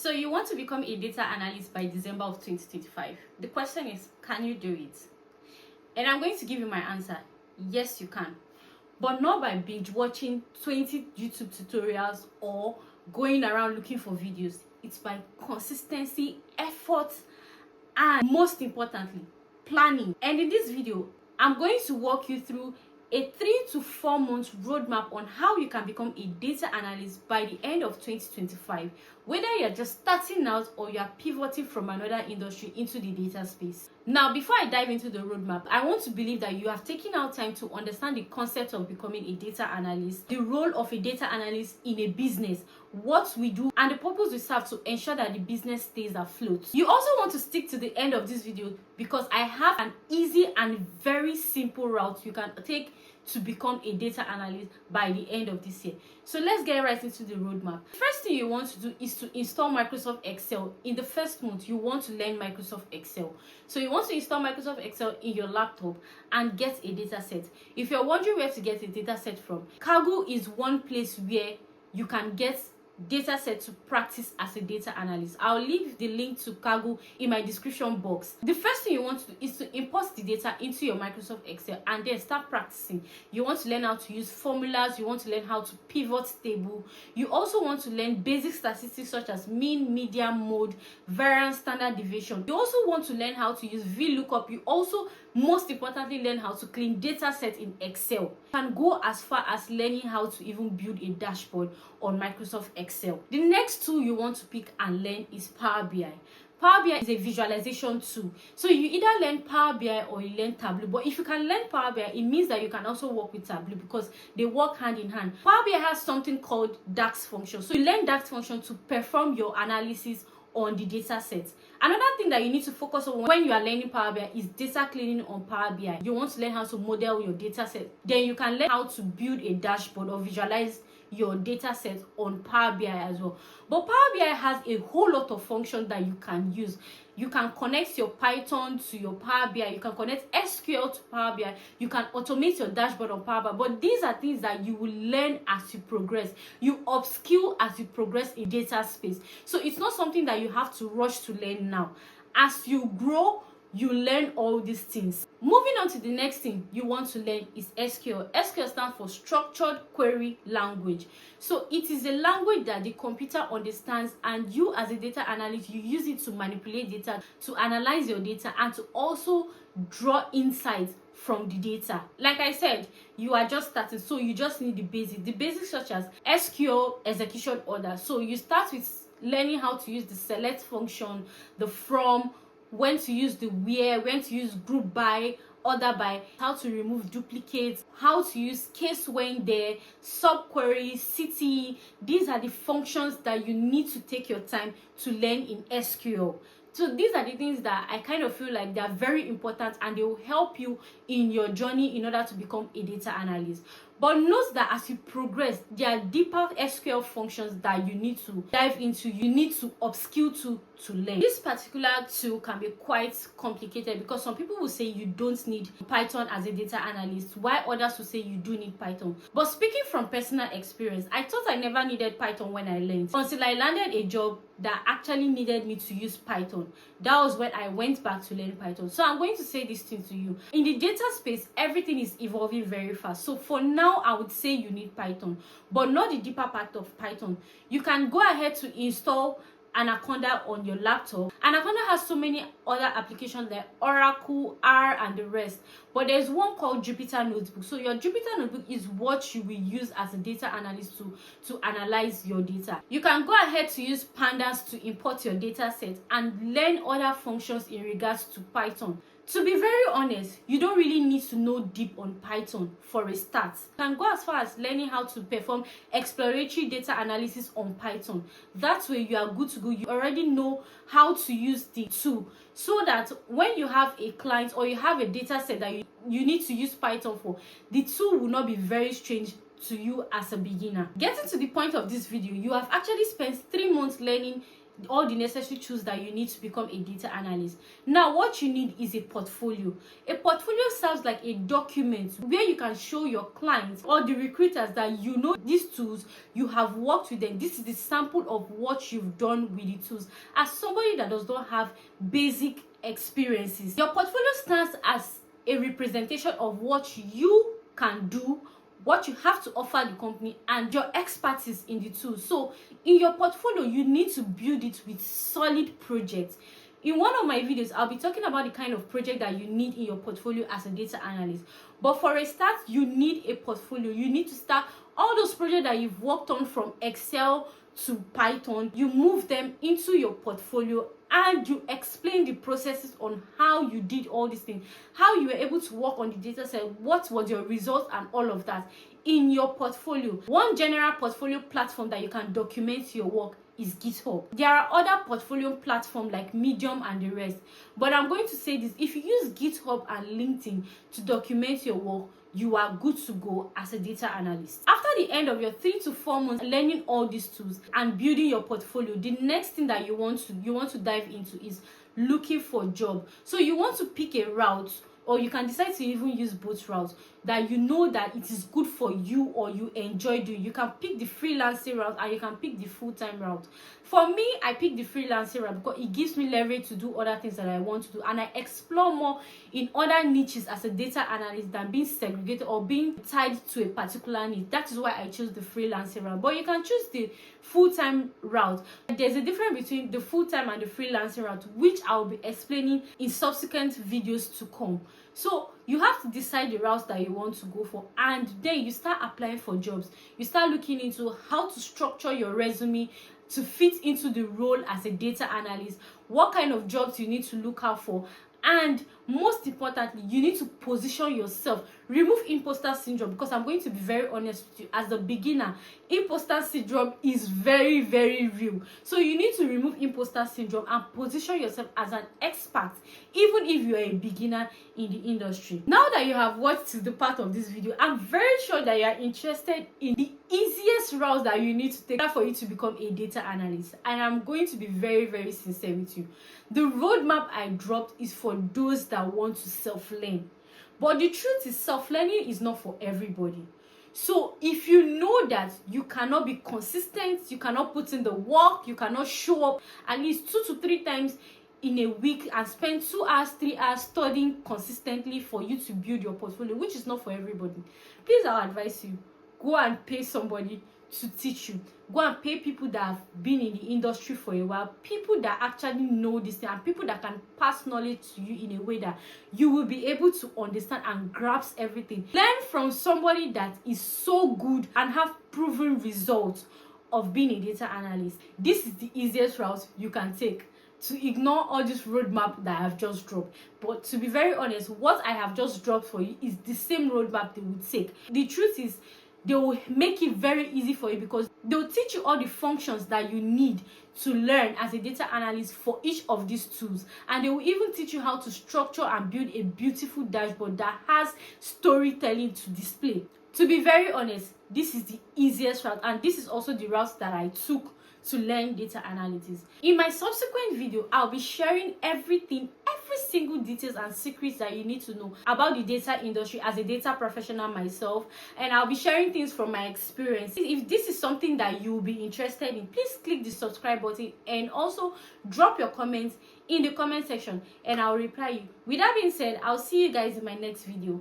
So you want to become a data analyst by December of 2025. The question is, can you do it? And I'm going to give you my answer. Yes, you can. But not by binge watching 20 YouTube tutorials or going around looking for videos. It's by consistency, effort, and most importantly, planning. And in this video, I'm going to walk you through a 3 to 4 months roadmap on how you can become a data analyst by the end of 2025, whether you're just starting out or you're pivoting from another industry into the data space. Now, before I dive into the roadmap, I want to believe that you have taken out time to understand the concept of becoming a data analyst, the role of a data analyst in a business, what we do, and the purpose we serve to ensure that the business stays afloat. You also want to stick to the end of this video because I have an easy and very simple route you can take to become a data analyst by the end of this year. So let's get right into the roadmap. First thing you want to do is to install Microsoft Excel. In the first month, you want to learn Microsoft Excel. So you want to install Microsoft Excel in your laptop and get a data set. If you're wondering where to get a data set from, Kaggle is one place where you can get data set to practice as a data analyst. I'll leave the link to Kaggle in my description box. The first thing you want to do is to import the data into your Microsoft Excel and then start practicing. You want to learn how to use formulas, you want to learn how to pivot table. You also want to learn basic statistics such as mean, median, mode, variance, standard deviation. You also want to learn how to use VLOOKUP. You also, most importantly, learn how to clean data sets in Excel. You can go as far as learning how to even build a dashboard on Microsoft Excel. The next tool you want to pick and learn is Power BI. Power BI is a visualization tool. So you either learn Power BI or you learn Tableau. But if you can learn Power BI, it means that you can also work with Tableau because they work hand in hand. Power BI has something called DAX function. So you learn DAX function to perform your analysis on the data set. Another thing that you need to focus on when you are learning Power BI is data cleaning on Power BI. You want to learn how to model your data set. Then you can learn how to build a dashboard or visualize your data set on Power BI as well. But Power BI has a whole lot of functions that you can use. You can connect your Python to your Power BI. You can connect SQL to Power BI. You can automate your dashboard on Power BI. But these are things that you will learn as you progress. You upskill as you progress in data space. So it's not something that you have to rush to learn now. As you grow, you learn all these things. Moving on to the next thing you want to learn is SQL. SQL stands for Structured Query Language. So it is a language that the computer understands, and you as a data analyst, you use it to manipulate data, to analyze your data, and to also draw insights from the data. Like I said, you are just starting, so you just need the basics. The basics such as SQL execution order. So you start with learning how to use the select function, the from, when to use the where, when to use group by, order by, how to remove duplicates, how to use case when there, subquery, city. These are the functions that you need to take your time to learn in SQL. So these are the things that I kind of feel like they are very important and they will help you in your journey in order to become a data analyst. But note that as you progress, there are deeper SQL functions that you need to dive into, you need to upskill to learn. This particular tool can be quite complicated because some people will say you don't need Python as a data analyst, while others will say you do need Python. But speaking from personal experience, I thought I never needed Python when I learned, until I landed a job that actually needed me to use Python. That was when I went back to learn Python. So I'm going to say this thing to you. In the data space, everything is evolving very fast. So for now, I would say you need Python, but not the deeper part of Python. You can go ahead to install Anaconda on your laptop. Anaconda has so many other applications like Oracle, R, and the rest. But there's one called Jupyter Notebook. So your Jupyter Notebook is what you will use as a data analyst to analyze your data. You can go ahead to use Pandas to import your data set and learn other functions in regards to Python. To be very honest, you don't really need to know deep on Python for a start. You can go as far as learning how to perform exploratory data analysis on Python. That way you are good to go. You already know how to use the tool, so that when you have a client or you have a data set that you need to use Python for, the tool will not be very strange to you as a beginner. Getting to the point of this video, you have actually spent 3 months learning all the necessary tools that you need to become a data analyst. Now what you need is a portfolio. A portfolio sounds like a document where you can show your clients or the recruiters that you know these tools, you have worked with them, this is the sample of what you've done with the tools. As somebody that does not have basic experiences, your portfolio stands as a representation of what you can do, what you have to offer the company, and your expertise in the tool. So in your portfolio, you need to build it with solid projects. In one of my videos, I'll be talking about the kind of project that you need in your portfolio as a data analyst. But for a start, you need a portfolio. You need to start all those projects that you've worked on from Excel to Python. You move them into your portfolio and you explain the processes on how you did all these things, how you were able to work on the data set, what was your result, and all of that in your portfolio. One general portfolio platform that you can document your work is GitHub. There are other portfolio platforms like Medium and the rest, but I'm going to say this: if you use GitHub and LinkedIn to document your work, you are good to go as a data analyst. After the end of your 3 to 4 months learning all these tools and building your portfolio, the next thing that you want to dive into is looking for a job. So you want to pick a route, or you can decide to even use both routes that you know that it is good for you or you enjoy doing. You can pick the freelancing route and you can pick the full-time route. For me, I pick the freelancing route because it gives me leverage to do other things that I want to do, and I explore more in other niches as a data analyst than being segregated or being tied to a particular niche. That is why I chose the freelancing route. But you can choose the full-time route. There's a difference between the full-time and the freelancing route, which I'll be explaining in subsequent videos to come. So you have to decide the routes that you want to go for, and then you start applying for jobs. You start looking into how to structure your resume to fit into the role as a data analyst, what kind of jobs you need to look out for, and most importantly, you need to position yourself. Remove imposter syndrome, because I'm going to be very honest with you, as a beginner, imposter syndrome is very, very real. So you need to remove imposter syndrome and position yourself as an expert, even if you're a beginner in the industry. Now that you have watched to the part of this video, I'm very sure that you are interested in the easiest route that you need to take for you to become a data analyst. And I'm going to be very, very sincere with you. The roadmap I dropped is for those that want to self-learn. But the truth is, self-learning is not for everybody. So if you know that you cannot be consistent, you cannot put in the work, you cannot show up at least 2 to 3 times in a week and spend 2 hours, 3 hours studying consistently for you to build your portfolio, which is not for everybody, please, I'll advise you, go and pay somebody to teach you. Go and pay people that have been in the industry for a while, people that actually know this thing, and people that can pass knowledge to you in a way that you will be able to understand and grasp everything. Learn from somebody that is so good and have proven results of being a data analyst. This is the easiest route you can take to ignore all this roadmap that I have just dropped. But to be very honest, what I have just dropped for you is the same roadmap they would take. The truth is, they will make it very easy for you because they'll teach you all the functions that you need to learn as a data analyst for each of these tools, and they will even teach you how to structure and build a beautiful dashboard that has storytelling to display. To be very honest, this is the easiest route, and this is also the route that I took to learn data analytics. In my subsequent video, I'll be sharing everything, every single details and secrets that you need to know about the data industry as a data professional myself, and I'll be sharing things from my experience. If this is something that you will be interested in, please click the subscribe button and also drop your comments in the comment section and I'll reply you. With that being said, I'll see you guys in my next video.